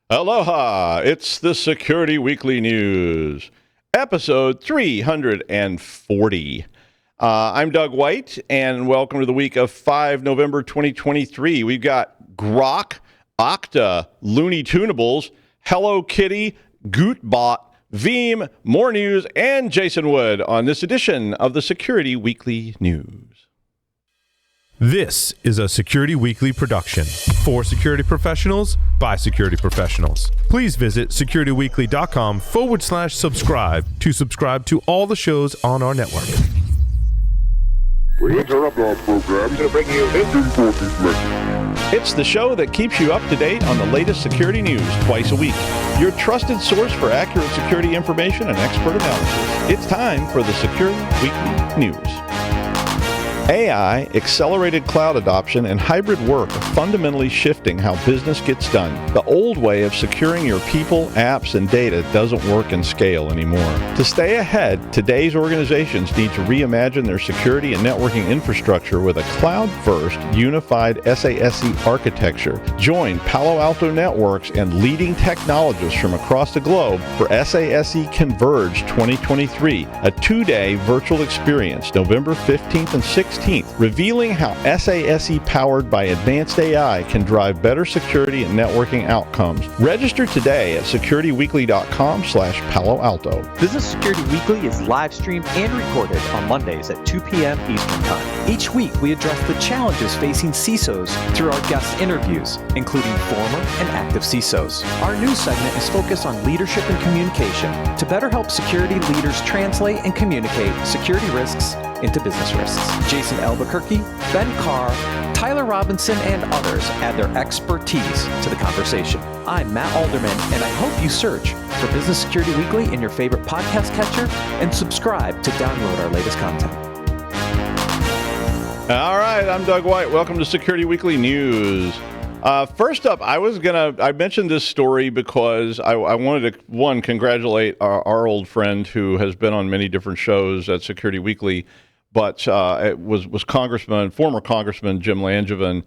Aloha! It's the Security Weekly News, episode 340. I'm Doug White, and welcome to the week of 5 November 2023. We've got Grok, Okta, Looney Tunables, HelloKitty, Gootbot, Veeam, more news, and Jason Wood on this edition of the Security Weekly News. This is a Security Weekly production for security professionals by security professionals. Please visit securityweekly.com/subscribe to subscribe to all the shows on our network. We interrupt our program to bring you this important message. It's the show that keeps you up to date on the latest security news twice a week. Your trusted source for accurate security information and expert analysis. It's time for the Security Weekly News. AI, accelerated cloud adoption, and hybrid work are fundamentally shifting how business gets done. The old way of securing your people, apps, and data doesn't work and scale anymore. To stay ahead, today's organizations need to reimagine their security and networking infrastructure with a cloud-first, unified SASE architecture. Join Palo Alto Networks and leading technologists from across the globe for SASE Converge 2023, a two-day virtual experience, November 15th and 16th. Revealing how SASE powered by advanced AI can drive better security and networking outcomes. Register today at securityweekly.com/Palo Alto. Business Security Weekly is live streamed and recorded on Mondays at 2 p.m. Eastern Time. Each week, we address the challenges facing CISOs through our guest interviews, including former and active CISOs. Our news segment is focused on leadership and communication to better help security leaders translate and communicate security risks into business risks. Jason Albuquerque, Ben Carr, Tyler Robinson, and others add their expertise to the conversation. I'm Matt Alderman, and I hope you search for Business Security Weekly in your favorite podcast catcher and subscribe to download our latest content. All right, I'm Doug White. Welcome to Security Weekly News. First up, I mentioned this story because I wanted to, one, congratulate our old friend who has been on many different shows at Security Weekly, but it was former Congressman Jim Langevin.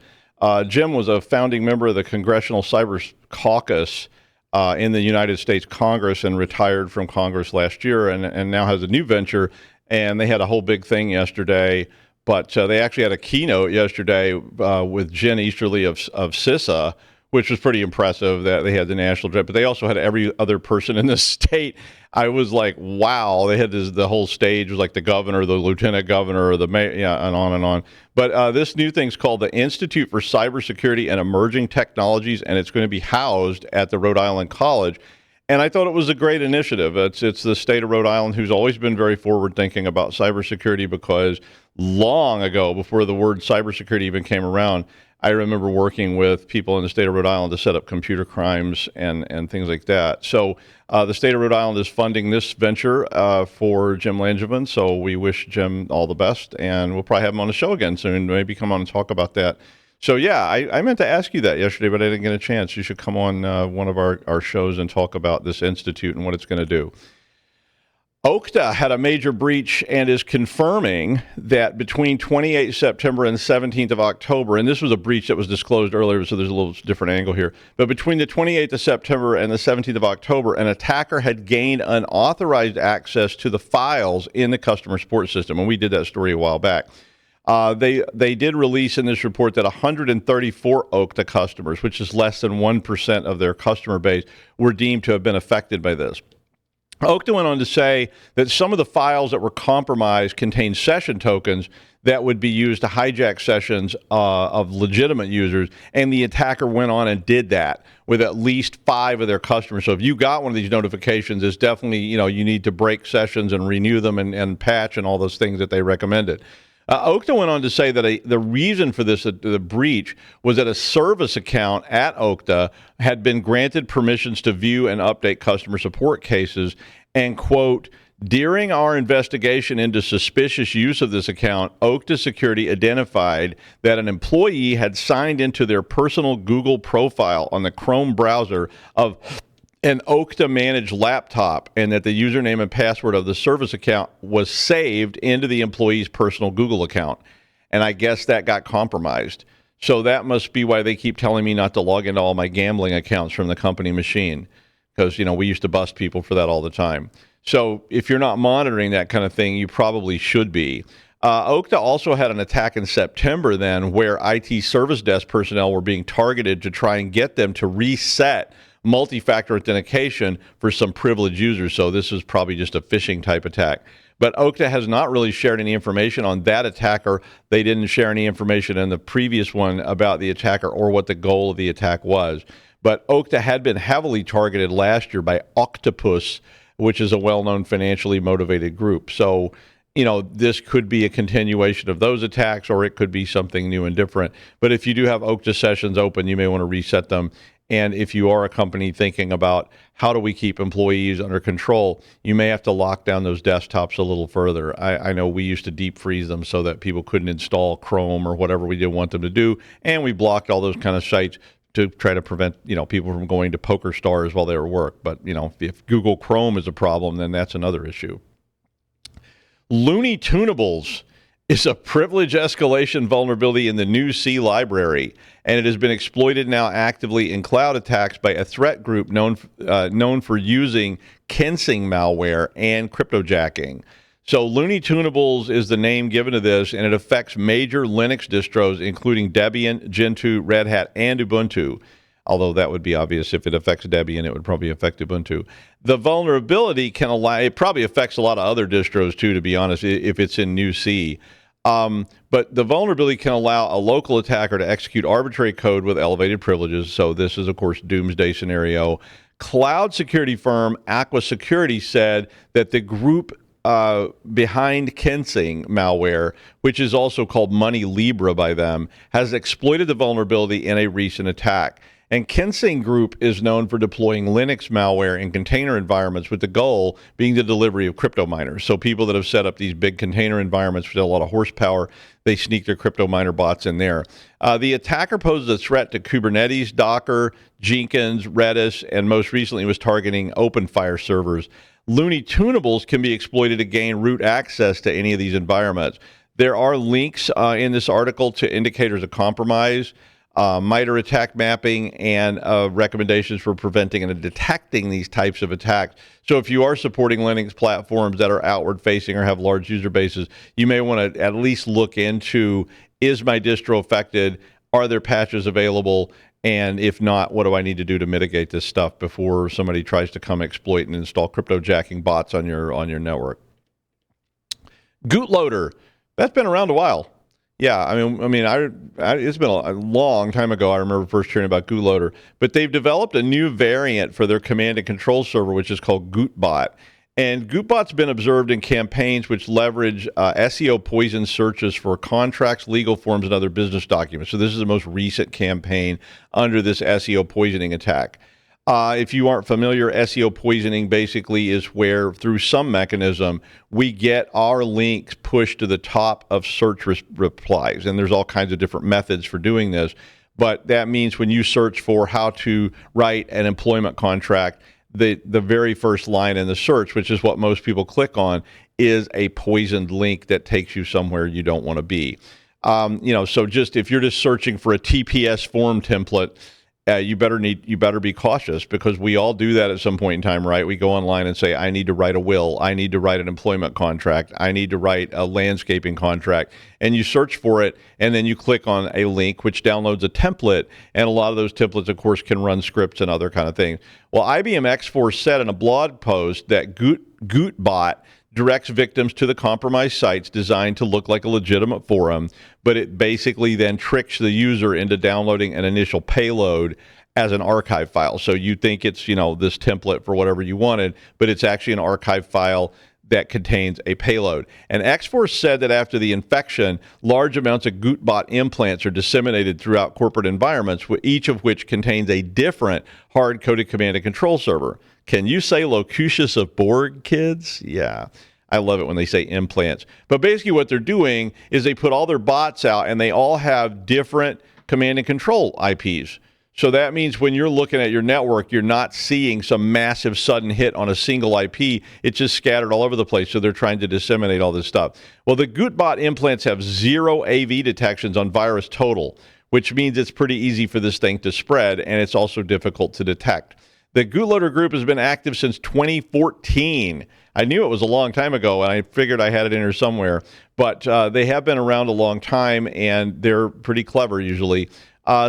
Jim was a founding member of the Congressional Cyber Caucus in the United States Congress and retired from Congress last year and now has a new venture. And they had a whole big thing yesterday. But they actually had a keynote yesterday with Jen Easterly of CISA, which was pretty impressive that they had the national jet. But they also had every other person in the state. I was like, wow. They had the whole stage was like the governor, the lieutenant governor, the mayor, and on and on. But this new thing's called the Institute for Cybersecurity and Emerging Technologies, and it's going to be housed at the Rhode Island College. And I thought it was a great initiative. It's the state of Rhode Island who's always been very forward-thinking about cybersecurity because long ago, before the word cybersecurity even came around, I remember working with people in the state of Rhode Island to set up computer crimes and things like that. So the state of Rhode Island is funding this venture for Jim Langevin. So we wish Jim all the best, and we'll probably have him on the show again soon. Maybe come on and talk about that. So, yeah, I meant to ask you that yesterday, but I didn't get a chance. You should come on one of our shows and talk about this institute and what it's going to do. Okta had a major breach and is confirming that between 28th September and 17th of October, and this was a breach that was disclosed earlier, so there's a little different angle here, but between the 28th of September and the 17th of October, an attacker had gained unauthorized access to the files in the customer support system, and we did that story a while back. They did release in this report that 134 Okta customers, which is less than 1% of their customer base, were deemed to have been affected by this. Okta went on to say that some of the files that were compromised contained session tokens that would be used to hijack sessions of legitimate users, and the attacker went on and did that with at least 5 of their customers. So if you got one of these notifications, it's definitely, you need to break sessions and renew them and patch and all those things that they recommended. Okta went on to say that the reason for this, the breach, was that a service account at Okta had been granted permissions to view and update customer support cases, and, quote, during our investigation into suspicious use of this account, Okta Security identified that an employee had signed into their personal Google profile on the Chrome browser of an Okta-managed laptop, and that the username and password of the service account was saved into the employee's personal Google account. And I guess that got compromised. So that must be why they keep telling me not to log into all my gambling accounts from the company machine, because, we used to bust people for that all the time. So if you're not monitoring that kind of thing, you probably should be. Okta also had an attack in September then where IT service desk personnel were being targeted to try and get them to reset multi-factor authentication for some privileged users. So this is probably just a phishing type attack. But Okta has not really shared any information on that attacker. They didn't share any information in the previous one about the attacker or what the goal of the attack was. But Okta had been heavily targeted last year by Octopus, which is a well-known financially motivated group. So, this could be a continuation of those attacks, or it could be something new and different. But if you do have Okta sessions open, you may want to reset them. And if you are a company thinking about how do we keep employees under control, you may have to lock down those desktops a little further. I know we used to deep freeze them so that people couldn't install Chrome or whatever we didn't want them to do. And we blocked all those kind of sites to try to prevent, people from going to Poker Stars while they were at work. But, if Google Chrome is a problem, then that's another issue. Looney Tunables is a privilege escalation vulnerability in the new C library, and it has been exploited now actively in cloud attacks by a threat group known for using Kensing malware and cryptojacking. So Looney Tunables is the name given to this, and it affects major Linux distros, including Debian, Gentoo, Red Hat, and Ubuntu. Although that would be obvious. If it affects Debian, it would probably affect Ubuntu. The vulnerability it probably affects a lot of other distros too, to be honest, if it's in new C. But the vulnerability can allow a local attacker to execute arbitrary code with elevated privileges. So this is, of course, doomsday scenario. Cloud security firm Aqua Security said that the group behind Kensing malware, which is also called Money Libra by them, has exploited the vulnerability in a recent attack. And Kensing Group is known for deploying Linux malware in container environments with the goal being the delivery of crypto miners. So people that have set up these big container environments with a lot of horsepower, they sneak their crypto miner bots in there. The attacker poses a threat to Kubernetes, Docker, Jenkins, Redis, and most recently was targeting OpenFire servers. Looney Tunables can be exploited to gain root access to any of these environments. There are links in this article to indicators of compromise, MITRE attack mapping, and recommendations for preventing and detecting these types of attacks. So if you are supporting Linux platforms that are outward facing or have large user bases, you may want to at least look into, is my distro affected? Are there patches available? And if not, what do I need to do to mitigate this stuff before somebody tries to come exploit and install cryptojacking bots on your network? Bootloader, that's been around a while. Yeah, I mean, it's been a long time ago. I remember first hearing about Bootloader, but they've developed a new variant for their command and control server, which is called Gootbot. And Gootbot's been observed in campaigns which leverage SEO poison searches for contracts, legal forms, and other business documents. So this is the most recent campaign under this SEO poisoning attack. If you aren't familiar, SEO poisoning basically is where, through some mechanism, we get our links pushed to the top of search replies. And there's all kinds of different methods for doing this. But that means when you search for how to write an employment contract, the very first line in the search, which is what most people click on, is a poisoned link that takes you somewhere you don't want to be. So just if you're just searching for a TPS form template, you better be cautious, because we all do that at some point in time, right? We go online and say, I need to write a will, I need to write an employment contract, I need to write a landscaping contract, and you search for it, and then you click on a link which downloads a template, and a lot of those templates, of course, can run scripts and other kind of things. Well, IBM X-Force said in a blog post that Gootbot directs victims to the compromised sites designed to look like a legitimate forum, but it basically then tricks the user into downloading an initial payload as an archive file. So you think it's, this template for whatever you wanted, but it's actually an archive file that contains a payload. And X-Force said that after the infection, large amounts of Gootbot implants are disseminated throughout corporate environments, each of which contains a different hard-coded command and control server. Can you say locutus of Borg, kids? Yeah. I love it when they say implants. But basically what they're doing is they put all their bots out, and they all have different command and control IPs. So that means when you're looking at your network, you're not seeing some massive sudden hit on a single IP. It's just scattered all over the place. So they're trying to disseminate all this stuff. Well, the Gootbot implants have 0 AV detections on VirusTotal, which means it's pretty easy for this thing to spread, and it's also difficult to detect. The Bootloader group has been active since 2014. I knew it was a long time ago, and I figured I had it in here somewhere. But they have been around a long time, and they're pretty clever usually.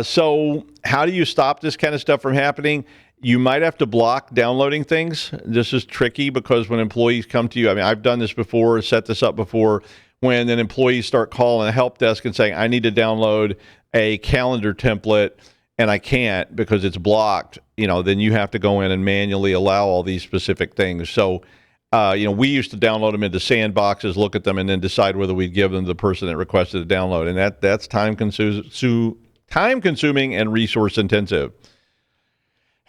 So how do you stop this kind of stuff from happening? You might have to block downloading things. This is tricky because when employees come to you, I mean, I've done this before, set this up before, when then employees start calling a help desk and saying, I need to download a calendar template, and I can't because it's blocked, then you have to go in and manually allow all these specific things. So, we used to download them into sandboxes, look at them, and then decide whether we'd give them to the person that requested a download. And that's time consuming and resource intensive.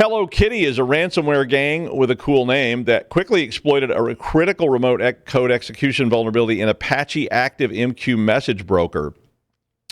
HelloKitty is a ransomware gang with a cool name that quickly exploited a critical remote code execution vulnerability in Apache ActiveMQ message broker.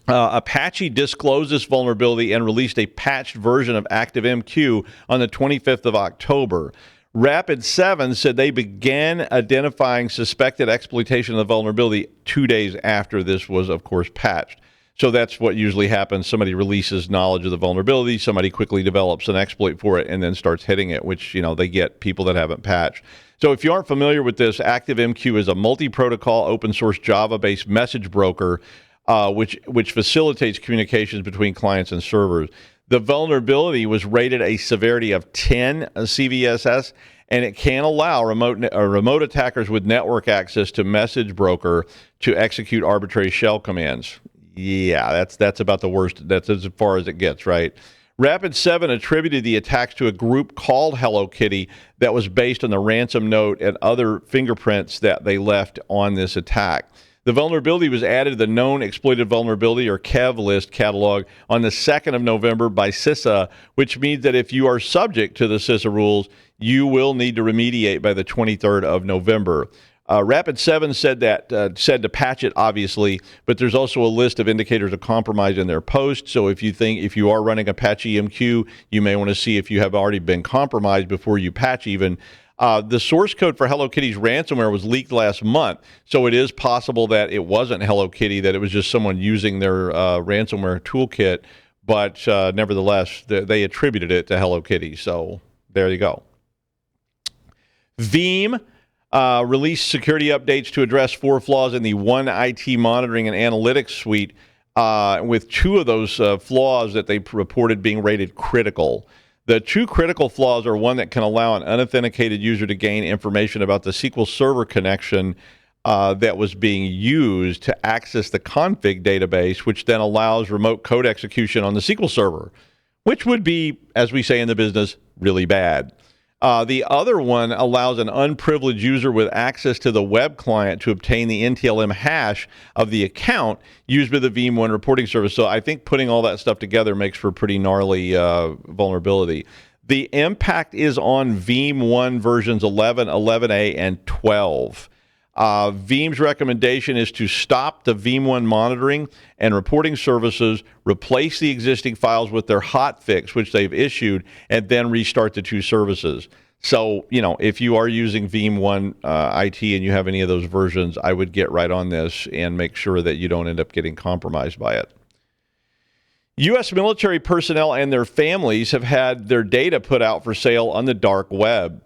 Apache disclosed this vulnerability and released a patched version of ActiveMQ on the 25th of October. Rapid7 said they began identifying suspected exploitation of the vulnerability 2 days after this was, of course, patched. So that's what usually happens. Somebody releases knowledge of the vulnerability, somebody quickly develops an exploit for it, and then starts hitting it, which, they get people that haven't patched. So if you aren't familiar with this, ActiveMQ is a multi-protocol open-source Java-based message broker which facilitates communications between clients and servers. The vulnerability was rated a severity of 10 CVSS, and it can allow remote attackers with network access to message broker to execute arbitrary shell commands. Yeah, that's about the worst. That's as far as it gets, right? Rapid7 attributed the attacks to a group called HelloKitty that was based on the ransom note and other fingerprints that they left on this attack. The vulnerability was added to the known exploited vulnerability or KEV list catalog on the 2nd of November by CISA, which means that if you are subject to the CISA rules, you will need to remediate by the 23rd of November. Rapid7 said to patch it, obviously, but there's also a list of indicators of compromise in their post. So if you are running Apache MQ, you may want to see if you have already been compromised before you patch even. The source code for HelloKitty's ransomware was leaked last month, so it is possible that it wasn't HelloKitty, that it was just someone using their ransomware toolkit, but nevertheless, they attributed it to HelloKitty, so there you go. Veeam released security updates to address 4 flaws in the One IT monitoring and analytics suite, with 2 of those flaws that they reported being rated critical. The 2 critical flaws are one that can allow an unauthenticated user to gain information about the SQL Server connection that was being used to access the config database, which then allows remote code execution on the SQL Server, which would be, as we say in the business, really bad. The other one allows an unprivileged user with access to the web client to obtain the NTLM hash of the account used by the Veeam One reporting service. So I think putting all that stuff together makes for a pretty gnarly vulnerability. The impact is on Veeam One versions 11, 11A, and 12. Veeam's recommendation is to stop the Veeam One monitoring and reporting services, replace the existing files with their hotfix, which they've issued, and then restart the 2 services. So, if you are using Veeam One IT and you have any of those versions, I would get right on this and make sure that you don't end up getting compromised by it. U.S. military personnel and their families have had their data put out for sale on the dark web.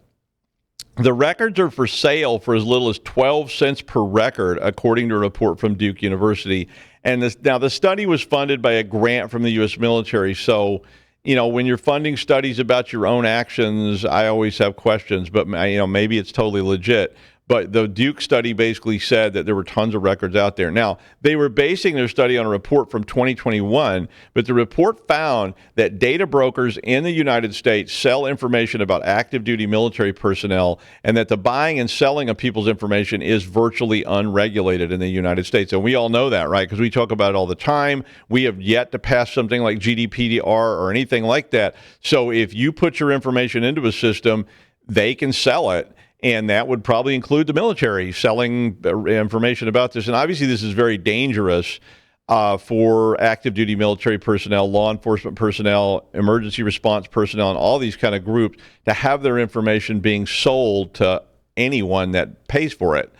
The records are for sale for as little as 12 cents per record, according to a report from Duke University. And the study was funded by a grant from the U.S. military. So, when you're funding studies about your own actions, I always have questions, but, maybe it's totally legit. But the Duke study basically said that there were tons of records out there. Now, they were basing their study on a report from 2021, but the report found that data brokers in the United States sell information about active duty military personnel, and that the buying and selling of people's information is virtually unregulated in the United States. And we all know that, right? Because we talk about it all the time. We have yet to pass something like GDPR or anything like that. So if you put your information into a system, they can sell it. And that would probably include the military selling information about this. And obviously, this is very dangerous for active duty military personnel, law enforcement personnel, emergency response personnel, and all these kind of groups to have their information being sold to anyone that pays for it.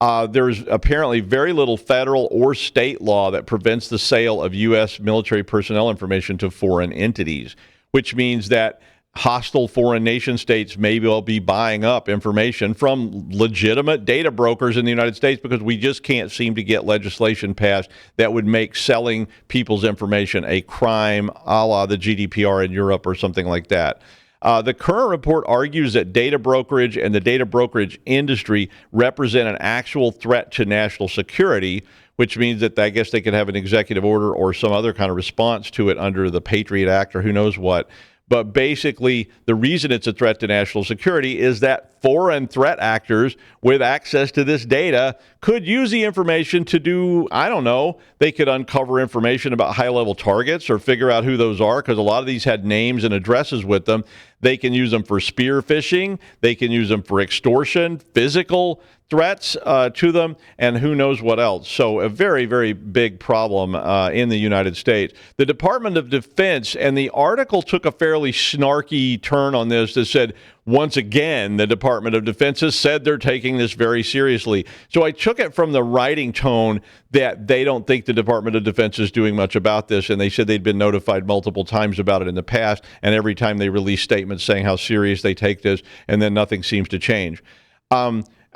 There's apparently very little federal or state law that prevents the sale of U.S. military personnel information to foreign entities, which means that hostile foreign nation states may well be buying up information from legitimate data brokers in the United States, because we just can't seem to get legislation passed that would make selling people's information a crime, a la the GDPR in Europe or something like that. The current report argues that data brokerage and the data brokerage industry represent an actual threat to national security, which means that I guess they could have an executive order or some other kind of response to it under the Patriot Act or who knows what. But basically, the reason it's a threat to national security is that foreign threat actors with access to this data could use the information to do, I don't know, they could uncover information about high-level targets or figure out who those are, because a lot of these had names and addresses with them. They can use them for spear phishing. They can use them for extortion, physical threats to them, and who knows what else. So a very, very big problem in the United States. The Department of Defense, and the article took a fairly snarky turn on this that said, once again, the Department of Defense has said they're taking this very seriously. So I took it from the writing tone that they don't think the Department of Defense is doing much about this, and they said they'd been notified multiple times about it in the past, and every time they release statements saying how serious they take this, and then nothing seems to change.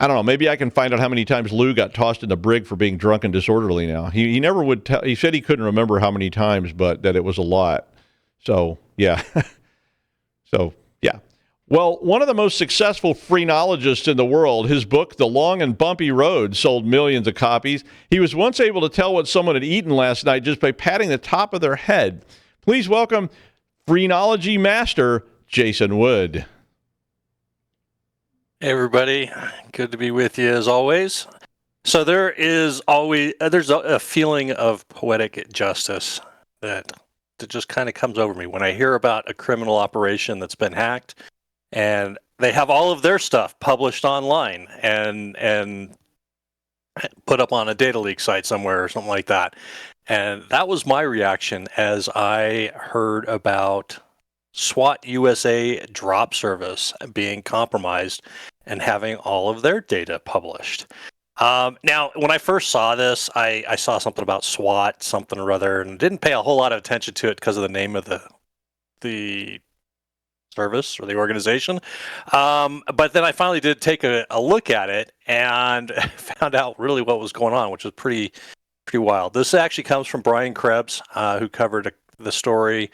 I don't know. Maybe I can find out how many times Lou got tossed in the brig for being drunk and disorderly now. He never would tell. He said he couldn't remember how many times, but that it was a lot. So, yeah. Yeah. Well, one of the most successful phrenologists in the world, his book, The Long and Bumpy Road, sold millions of copies. He was once able to tell what someone had eaten last night just by patting the top of their head. Please welcome phrenology master Jason Wood. Hey everybody, good to be with you as always. So there's a feeling of poetic justice that just kind of comes over me when I hear about a criminal operation that's been hacked, and they have all of their stuff published online and put up on a data leak site somewhere or something like that. And that was my reaction as I heard about SWAT USA drop service being compromised and having all of their data published. Now, when I first saw this, I saw something about SWAT, something or other, and didn't pay a whole lot of attention to it because of the name of the service or the organization. But then I finally did take a look at it and found out really what was going on, which was pretty wild. This actually comes from Brian Krebs, who covered the story.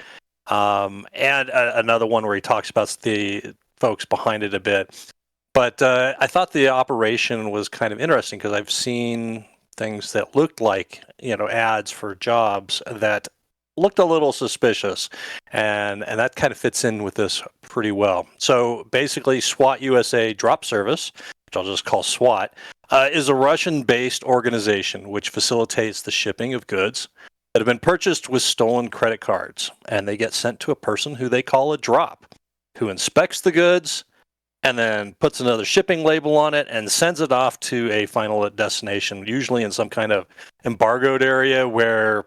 And another one where he talks about the folks behind it a bit. But I thought the operation was kind of interesting because I've seen things that looked like, ads for jobs that looked a little suspicious. And that kind of fits in with this pretty well. So basically, SWAT USA Drop Service, which I'll just call SWAT, is a Russian-based organization which facilitates the shipping of goods that have been purchased with stolen credit cards, and they get sent to a person who they call a drop, who inspects the goods and then puts another shipping label on it and sends it off to a final destination, usually in some kind of embargoed area where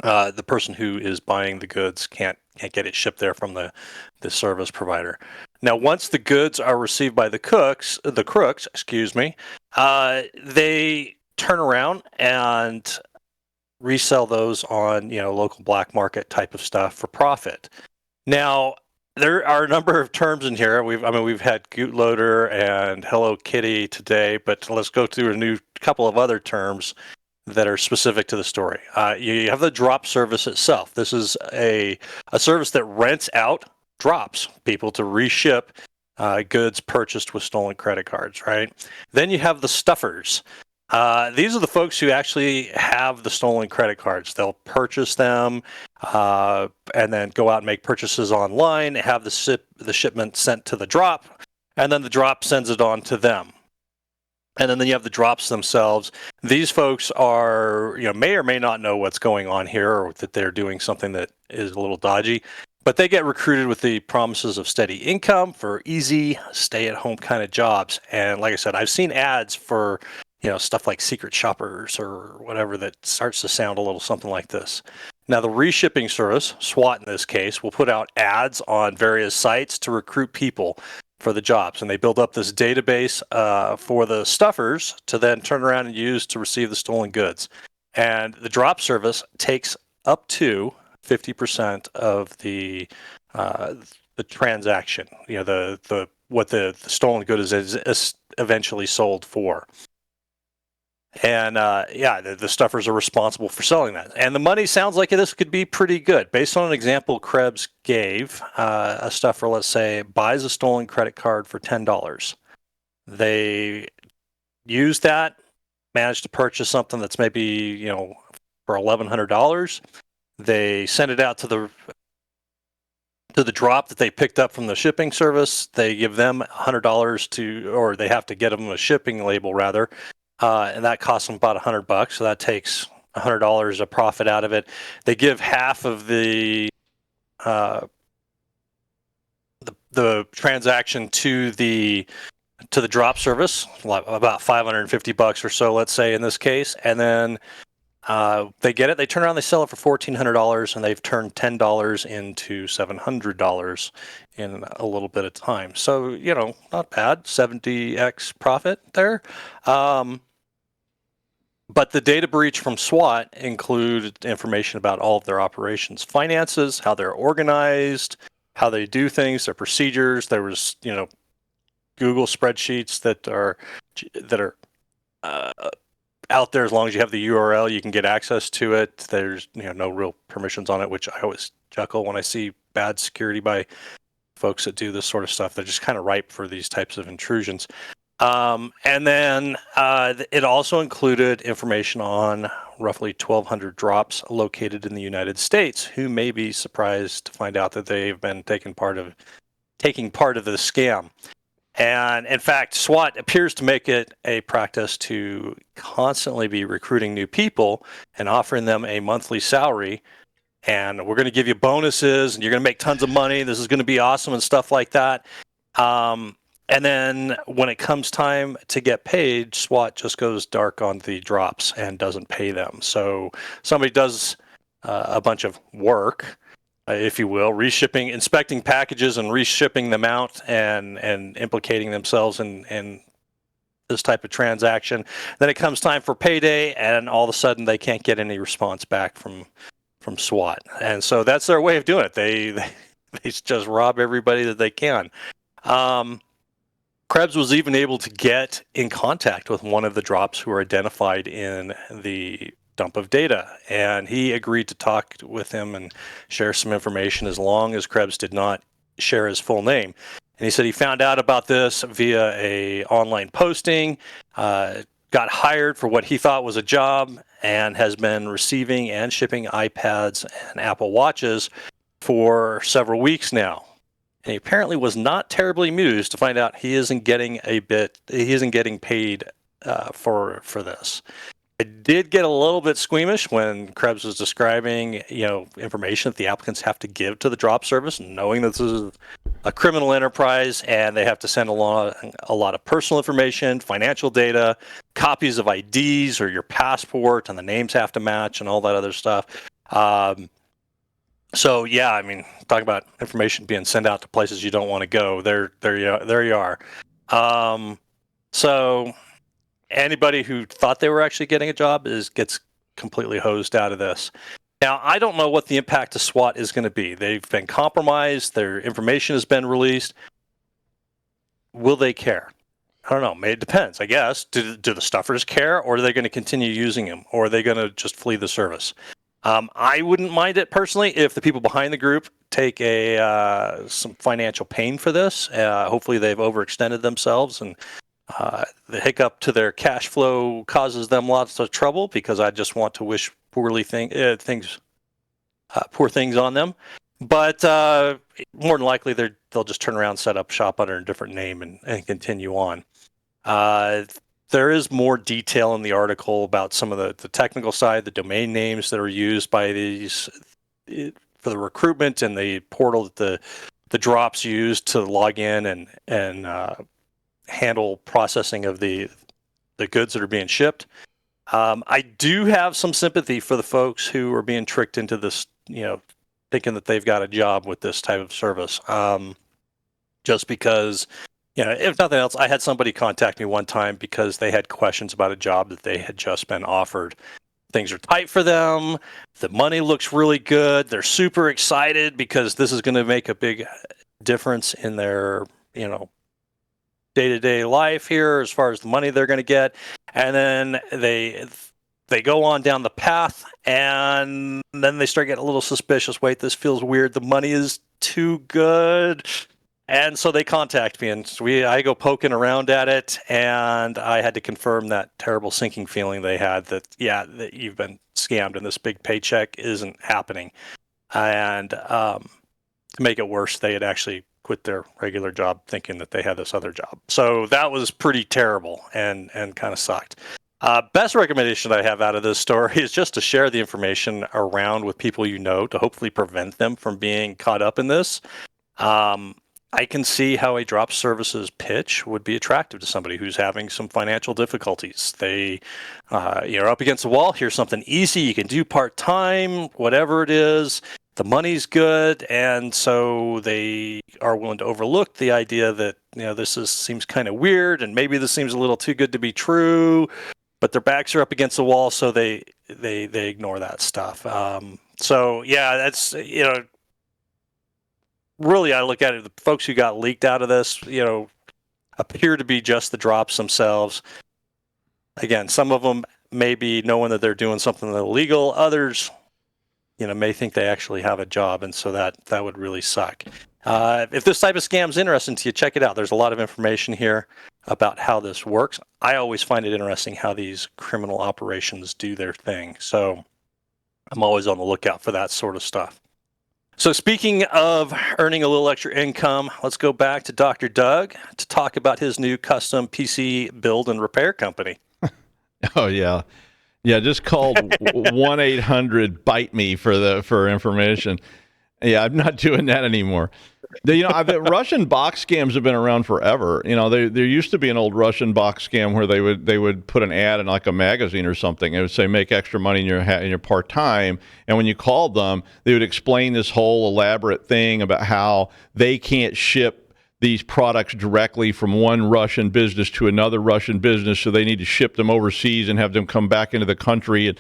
the person who is buying the goods can't get it shipped there from the service provider. Now, once the goods are received by the crooks, they turn around and resell those on, local black market type of stuff for profit. Now, there are a number of terms in here. We've had Gootloader and HelloKitty today, but let's go through a couple of other terms that are specific to the story. You have the drop service itself. This is a service that rents out drops, people to reship goods purchased with stolen credit cards, right? Then you have the stuffers. These are the folks who actually have the stolen credit cards. They'll purchase them and then go out and make purchases online, have the shipment sent to the drop, and then the drop sends it on to them. And then you have the drops themselves. These folks are, may or may not know what's going on here, or that they're doing something that is a little dodgy, but they get recruited with the promises of steady income for easy stay-at-home kind of jobs. And like I said, I've seen ads for stuff like secret shoppers or whatever that starts to sound a little something like this. Now, the reshipping service, SWAT in this case, will put out ads on various sites to recruit people for the jobs, and they build up this database for the stuffers to then turn around and use to receive the stolen goods. And the drop service takes up to 50% of the transaction. The what the stolen good is eventually sold for. And the stuffers are responsible for selling that. And the money sounds like this could be pretty good. Based on an example Krebs gave, a stuffer, let's say, buys a stolen credit card for $10. They use that, manage to purchase something that's maybe, for $1,100. They send it out to the drop that they picked up from the shipping service. They give them $100 or they have to get them a shipping label rather. And that costs them about $100. So that takes $100 of profit out of it. They give half of the transaction to the drop service, about $550 or so, let's say in this case, and then they get it. They turn around, they sell it for $1,400, and they've turned $10 into $700 in a little bit of time. So not bad, 70x profit there. But the data breach from SWAT included information about all of their operations, finances, how they're organized, how they do things, their procedures. There was, Google spreadsheets that are out there. As long as you have the URL, you can get access to it. There's no real permissions on it, which I always chuckle when I see bad security by folks that do this sort of stuff. They're just kind of ripe for these types of intrusions. And then it also included information on roughly 1,200 drops located in the United States who may be surprised to find out that they've been taking part of the scam. And in fact, SWAT appears to make it a practice to constantly be recruiting new people and offering them a monthly salary. And we're going to give you bonuses and you're going to make tons of money. This is going to be awesome and stuff like that. And then when it comes time to get paid, SWAT just goes dark on the drops and doesn't pay them. So somebody does a bunch of work, if you will, inspecting packages and reshipping them out and implicating themselves in this type of transaction. Then it comes time for payday, and all of a sudden they can't get any response back from SWAT. And so that's their way of doing it. They just rob everybody that they can. Krebs was even able to get in contact with one of the drops who were identified in the dump of data, and he agreed to talk with him and share some information as long as Krebs did not share his full name. And he said he found out about this via a online posting, got hired for what he thought was a job, and has been receiving and shipping iPads and Apple Watches for several weeks now. And he apparently was not terribly amused to find out he isn't getting paid for this. I did get a little bit squeamish when Krebs was describing, information that the applicants have to give to the drop service, knowing that this is a criminal enterprise and they have to send a lot of personal information, financial data, copies of IDs or your passport, and the names have to match and all that other stuff. So yeah, I mean, talk about information being sent out to places you don't want to go. There you are. So anybody who thought they were actually getting a job gets completely hosed out of this. Now, I don't know what the impact to SWAT is going to be. They've been compromised. Their information has been released. Will they care? I don't know. It depends, I guess. Do the stuffers care, or are they going to continue using them, or are they going to just flee the service? I wouldn't mind it personally if the people behind the group take some financial pain for this. Hopefully they've overextended themselves, and the hiccup to their cash flow causes them lots of trouble, because I just want to wish poor things on them. But more than likely they'll just turn around, set up shop under a different name, and continue on. There is more detail in the article about some of the technical side, the domain names that are used by these for the recruitment, and the portal that the drops use to log in and handle processing of the goods that are being shipped. I do have some sympathy for the folks who are being tricked into this, thinking that they've got a job with this type of service. Just because if nothing else, I had somebody contact me one time because they had questions about a job that they had just been offered. Things are tight for them. The money looks really good. They're super excited because this is going to make a big difference in their, day-to-day life here as far as the money they're going to get. And then they go on down the path, and then they start getting a little suspicious. Wait, this feels weird. The money is too good. And so they contact me, and I go poking around at it, and I had to confirm that terrible sinking feeling they had that you've been scammed and this big paycheck isn't happening. And to make it worse, they had actually quit their regular job thinking that they had this other job. So that was pretty terrible and kind of sucked. Best recommendation I have out of this story is just to share the information around with people to hopefully prevent them from being caught up in this. I can see how a drop services pitch would be attractive to somebody who's having some financial difficulties. You're up against the wall. Here's something easy. You can do part-time, whatever it is. The money's good. And so they are willing to overlook the idea that, seems kind of weird and maybe this seems a little too good to be true, but their backs are up against the wall. So they ignore that stuff. That's, really, I look at it, the folks who got leaked out of this, appear to be just the drops themselves. Again, some of them may be knowing that they're doing something illegal. Others, may think they actually have a job, and so that would really suck. If this type of scam is interesting to you, check it out. There's a lot of information here about how this works. I always find it interesting how these criminal operations do their thing. So I'm always on the lookout for that sort of stuff. So speaking of earning a little extra income, let's go back to Dr. Doug to talk about his new custom PC build and repair company. Oh, yeah. Yeah, just called 1-800-BITE-ME for information. Yeah, I'm not doing that anymore. Russian box scams have been around forever. There used to be an old Russian box scam where they would put an ad in like a magazine or something. It would say make extra money in your part time, and when you called them, they would explain this whole elaborate thing about how they can't ship these products directly from one Russian business to another Russian business, so they need to ship them overseas and have them come back into the country, and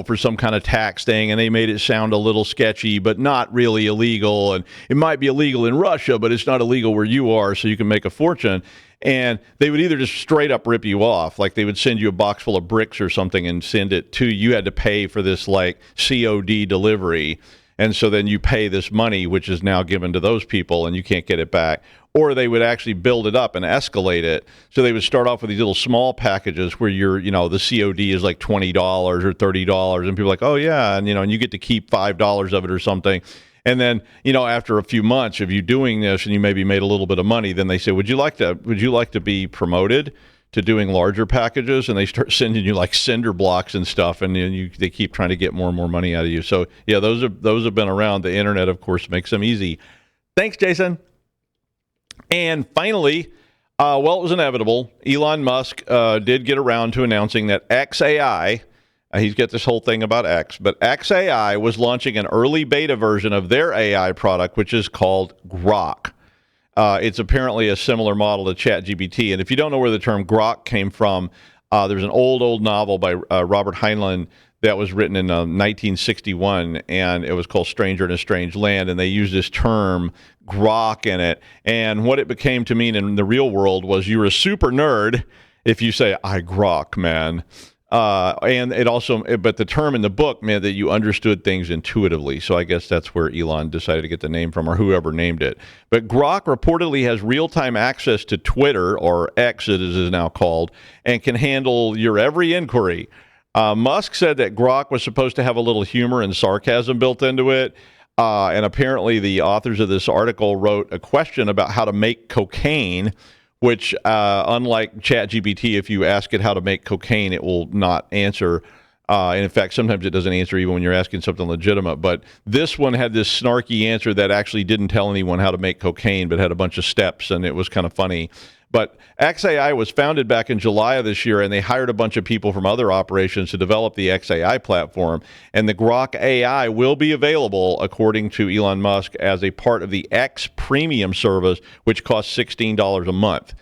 for some kind of tax thing. And they made it sound a little sketchy, but not really illegal. And it might be illegal in Russia, but it's not illegal where you are, so you can make a fortune. And they would either just straight up rip you off, like they would send you a box full of bricks or something and send it to you. Had to pay for this like COD delivery. And so then you pay this money, which is now given to those people, and you can't get it back. Or they would actually build it up and escalate it. So they would start off with these little small packages where the COD is like $20 or $30, and people are like, oh yeah, and and you get to keep $5 of it or something. And then, after a few months of you doing this and you maybe made a little bit of money, then they say, would you like to be promoted to doing larger packages? And they start sending you like cinder blocks and stuff, and they keep trying to get more and more money out of you. So yeah, those have been around. The internet, of course, makes them easy. Thanks, Jason. And finally, it was inevitable. Elon Musk did get around to announcing that XAI, he's got this whole thing about X, but XAI was launching an early beta version of their AI product, which is called Grok. It's apparently a similar model to ChatGPT. And if you don't know where the term Grok came from, there's an old novel by Robert Heinlein that was written in 1961, and it was called Stranger in a Strange Land, and they used this term Grok in it. And what it became to mean in the real world was you were a super nerd if you say, I grok, man. And it also, but the term in the book meant that you understood things intuitively. So I guess that's where Elon decided to get the name from, or whoever named it. But Grok reportedly has real-time access to Twitter, or X it is now called, and can handle your every inquiry. Musk said that Grok was supposed to have a little humor and sarcasm built into it. And apparently the authors of this article wrote a question about how to make cocaine, which, unlike ChatGPT, if you ask it how to make cocaine, it will not answer. And in fact, sometimes it doesn't answer even when you're asking something legitimate. But this one had this snarky answer that actually didn't tell anyone how to make cocaine, but had a bunch of steps, and it was kind of funny. But XAI was founded back in July of this year, and they hired a bunch of people from other operations to develop the XAI platform. And the Grok AI will be available, according to Elon Musk, as a part of the X Premium service, which costs $16 a month.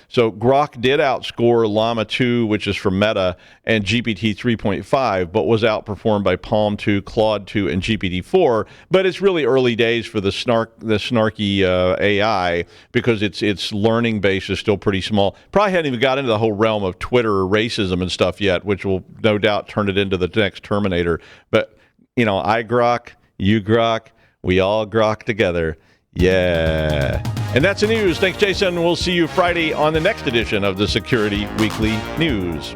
So Grok did outscore Llama 2, which is from Meta, and GPT 3.5, but was outperformed by Palm 2, Claude 2, and GPT 4. But it's really early days for the snarky AI, because its learning base is still pretty small. Probably hadn't even got into the whole realm of Twitter racism and stuff yet, which will no doubt turn it into the next Terminator. But, I Grok, you Grok, we all Grok together. Yeah. And that's the news. Thanks, Jason. We'll see you Friday on the next edition of the Security Weekly News.